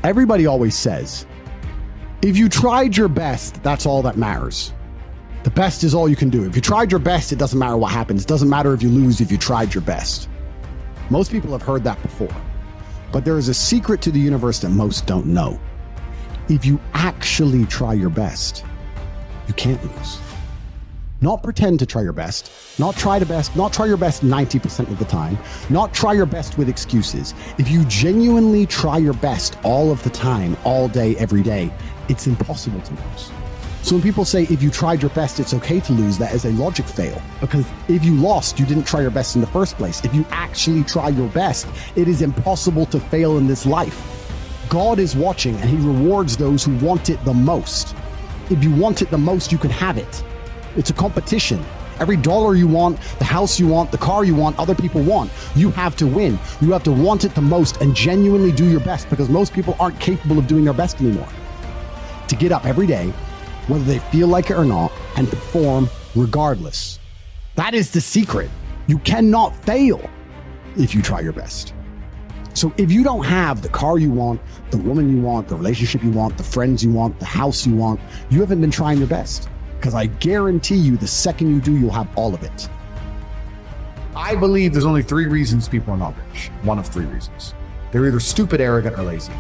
Everybody always says, if you tried your best, that's all that matters. The best is all you can do. If you tried your best, it doesn't matter what happens. It doesn't matter if you lose if you tried your best. Most people have heard that before. But there is a secret to the universe that most don't know. If you actually try your best, you can't lose. Not pretend to try your best, not try your best 90% of the time, not try your best with excuses. If you genuinely try your best all of the time, all day, every day, it's impossible to lose. So when people say, if you tried your best, it's okay to lose, that is a logic fail. Because if you lost, you didn't try your best in the first place. If you actually try your best, it is impossible to fail in this life. God is watching and he rewards those who want it the most. If you want it the most, you can have it. It's a competition. Every dollar you want, the house you want, the car you want, other people want, you have to win. You have to want it the most and genuinely do your best, because most people aren't capable of doing their best anymore. To get up every day, whether they feel like it or not, and perform regardless. That is the secret. You cannot fail if you try your best. So if you don't have the car you want, the woman you want, the relationship you want, the friends you want, the house you want, you haven't been trying your best. Because I guarantee you, the second you do, you'll have all of it. I believe there's only 3 reasons people are not rich. One of 3 reasons. They're either stupid, arrogant, or lazy.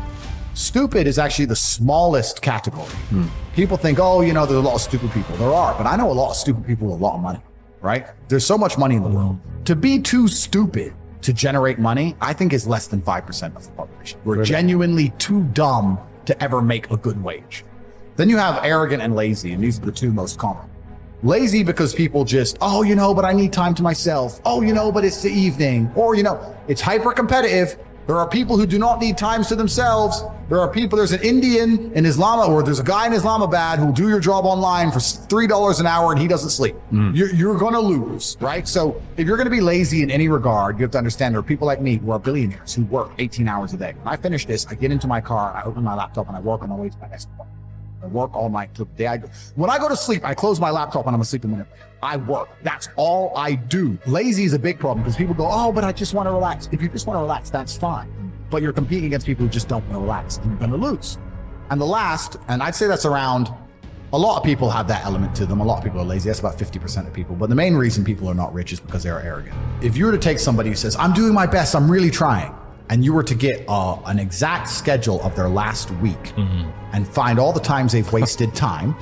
Stupid is actually the smallest category. People think, oh, you know, there's a lot of stupid people. There are, but I know a lot of stupid people with a lot of money, right? There's so much money in the world. To be too stupid to generate money, I think is less than 5% of the population. We're genuinely too dumb to ever make a good wage. Then you have arrogant and lazy, and these are the 2 most common. Lazy because people just, oh, you know, but I need time to myself. Oh, you know, but it's the evening. Or, you know, it's hyper competitive. There are people who do not need times to themselves. There's an Indian in Islam, or there's a guy in Islamabad who'll do your job online for $3 an hour and he doesn't sleep. You're going to lose, right? So if you're going to be lazy in any regard, you have to understand there are people like me who are billionaires who work 18 hours a day. When I finish this, I get into my car, I open my laptop, and I work on my way to my next appointment. I work all night till the day I go. When I go to sleep, I close my laptop and I'm asleep a minute. I work. That's all I do. Lazy is a big problem because people go, oh, but I just want to relax. If you just want to relax, that's fine. But you're competing against people who just don't want to relax, and you're going to lose. And the last, and I'd say that's around, a lot of people have that element to them. A lot of people are lazy. That's about 50% of people. But the main reason people are not rich is because they are arrogant. If you were to take somebody who says, I'm doing my best, I'm really trying, and you were to get an exact schedule of their last week and find all the times they've wasted time,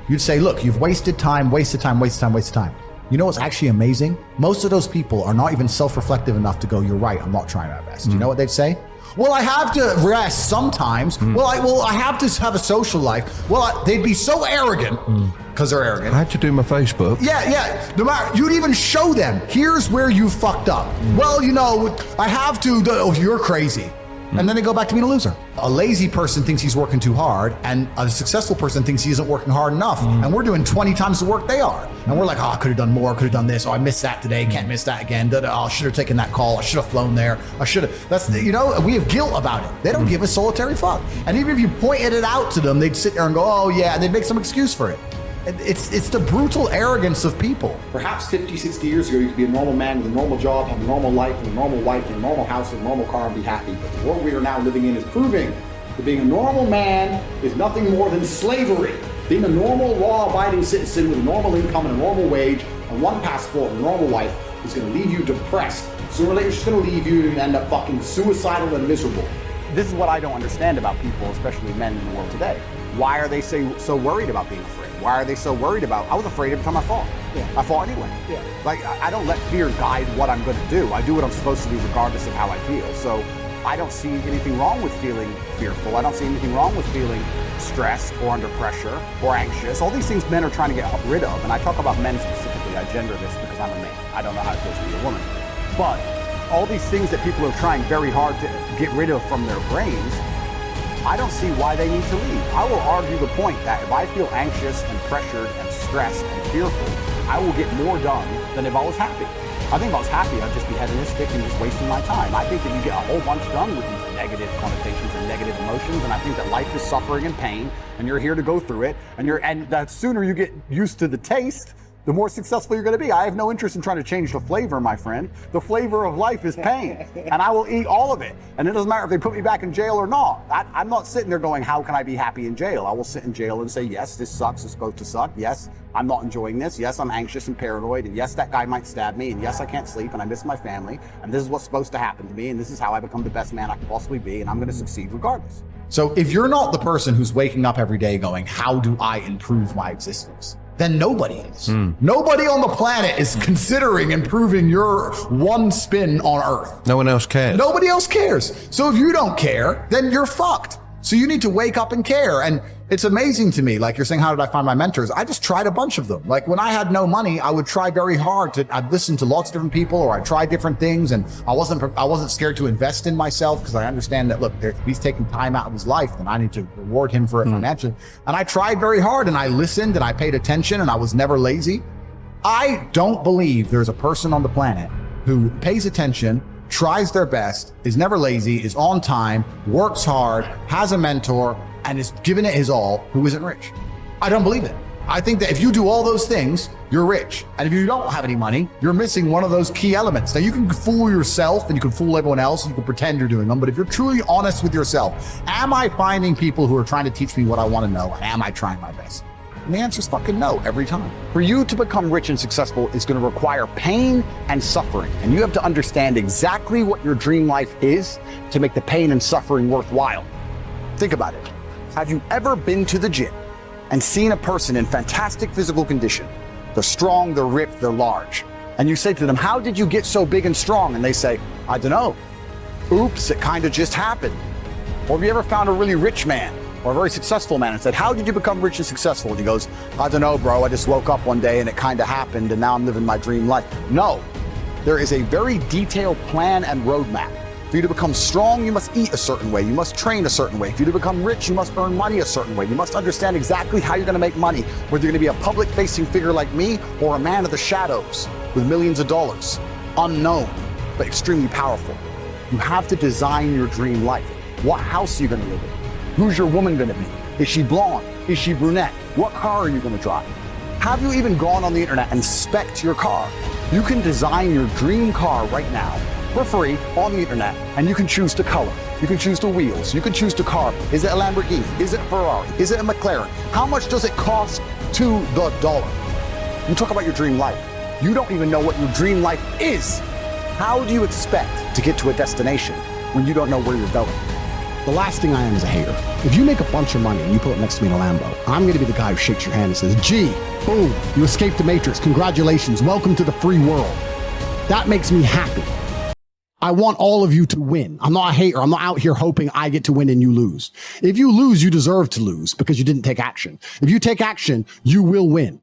you'd say, look, you've wasted time, wasted time, wasted time, wasted time. You know what's actually amazing? Most of those people are not even self-reflective enough to go, you're right, I'm not trying my best. You know what they'd say? Well, I have to rest sometimes. Well, I have to have a social life. Well, they'd be so arrogant because they're arrogant. I had to do my Facebook. Yeah. No matter, you'd even show them, here's where you fucked up. Well, you know, I have to, oh, you're crazy. And then they go back to being a loser. A lazy person thinks he's working too hard, and a successful person thinks he isn't working hard enough. And we're doing 20 times the work they are. And we're like, oh, I could have done more, could have done this. Oh, I missed that today, can't miss that again. Oh, I should have taken that call. I should have flown there. I should have. That's, you know, we have guilt about it. They don't give a solitary fuck. And even if you pointed it out to them, they'd sit there and go, oh yeah, and they'd make some excuse for it. It's the brutal arrogance of people. Perhaps 50, 60 years ago, you could be a normal man with a normal job, have a normal life, and a normal wife, and a normal house, and a normal car, and be happy. But the world we are now living in is proving that being a normal man is nothing more than slavery. Being a normal, law-abiding citizen with a normal income and a normal wage, and one passport and a normal life is going to leave you depressed. Sooner or later, it's just going to leave you and end up fucking suicidal and miserable. This is what I don't understand about people, especially men in the world today. Why are they so worried about being afraid? Why are they so worried about, I was afraid every time I fought. I fought anyway. Like, I don't let fear guide what I'm going to do. I do what I'm supposed to do regardless of how I feel. So I don't see anything wrong with feeling fearful. I don't see anything wrong with feeling stressed or under pressure or anxious. All these things men are trying to get rid of. And I talk about men specifically. I gender this because I'm a man. I don't know how it feels to be a woman. But all these things that people are trying very hard to get rid of from their brains, I don't see why they need to leave. I will argue the point that if I feel anxious and pressured and stressed and fearful, I will get more done than if I was happy. I think if I was happy, I'd just be hedonistic and just wasting my time. I think that you get a whole bunch done with these negative connotations and negative emotions, and I think that life is suffering and pain, and you're here to go through it, and the sooner you get used to the taste, the more successful you're going to be. I have no interest in trying to change the flavor, my friend. The flavor of life is pain, and I will eat all of it. And it doesn't matter if they put me back in jail or not. I'm not sitting there going, how can I be happy in jail? I will sit in jail and say, yes, this sucks. It's supposed to suck. Yes, I'm not enjoying this. Yes, I'm anxious and paranoid. And yes, that guy might stab me. And yes, I can't sleep and I miss my family. And this is what's supposed to happen to me. And this is how I become the best man I can possibly be. And I'm going to succeed regardless. So if you're not the person who's waking up every day going, how do I improve my existence? Then nobody is. Nobody on the planet is considering improving your one spin on Earth. No one else cares. Nobody else cares. So if you don't care, then you're fucked. So you need to wake up and care. And it's amazing to me, like you're saying, how did I find my mentors? I just tried a bunch of them. Like when I had no money, I would try very hard I'd listen to lots of different people, or I'd try different things. And I wasn't scared to invest in myself, because I understand that, look, if he's taking time out of his life, then I need to reward him for it financially. And I tried very hard, and I listened, and I paid attention, and I was never lazy. I don't believe there's a person on the planet who pays attention, tries their best, is never lazy, is on time, works hard, has a mentor, and is giving it his all, who isn't rich. I don't believe it. I think that if you do all those things, you're rich. And if you don't have any money, you're missing one of those key elements. Now, you can fool yourself and you can fool everyone else and you can pretend you're doing them, but if you're truly honest with yourself, am I finding people who are trying to teach me what I want to know? And am I trying my best? And the answer is fucking no every time. For you to become rich and successful is going to require pain and suffering. And you have to understand exactly what your dream life is to make the pain and suffering worthwhile. Think about it. Have you ever been to the gym and seen a person in fantastic physical condition? They're strong, they're ripped, they're large. And you say to them, how did you get so big and strong? And they say, I don't know. Oops, it kind of just happened. Or have you ever found a really rich man or a very successful man and said, how did you become rich and successful? And he goes, I don't know, bro. I just woke up one day and it kind of happened and now I'm living my dream life. No, there is a very detailed plan and roadmap. For you to become strong, you must eat a certain way. You must train a certain way. For you to become rich, you must earn money a certain way. You must understand exactly how you're going to make money, whether you're going to be a public-facing figure like me or a man of the shadows with millions of dollars. Unknown, but extremely powerful. You have to design your dream life. What house are you going to live in? Who's your woman going to be? Is she blonde? Is she brunette? What car are you going to drive? Have you even gone on the internet and spec'd your car? You can design your dream car right now for free on the internet, and you can choose the color. You can choose the wheels. You can choose the car. Is it a Lamborghini? Is it a Ferrari? Is it a McLaren? How much does it cost to the dollar? You talk about your dream life. You don't even know what your dream life is. How do you expect to get to a destination when you don't know where you're going? The last thing I am is a hater. If you make a bunch of money and you put it next to me in a Lambo, I'm gonna be the guy who shakes your hand and says, gee, boom, you escaped the Matrix. Congratulations, welcome to the free world. That makes me happy. I want all of you to win. I'm not a hater. I'm not out here hoping I get to win and you lose. If you lose, you deserve to lose because you didn't take action. If you take action, you will win.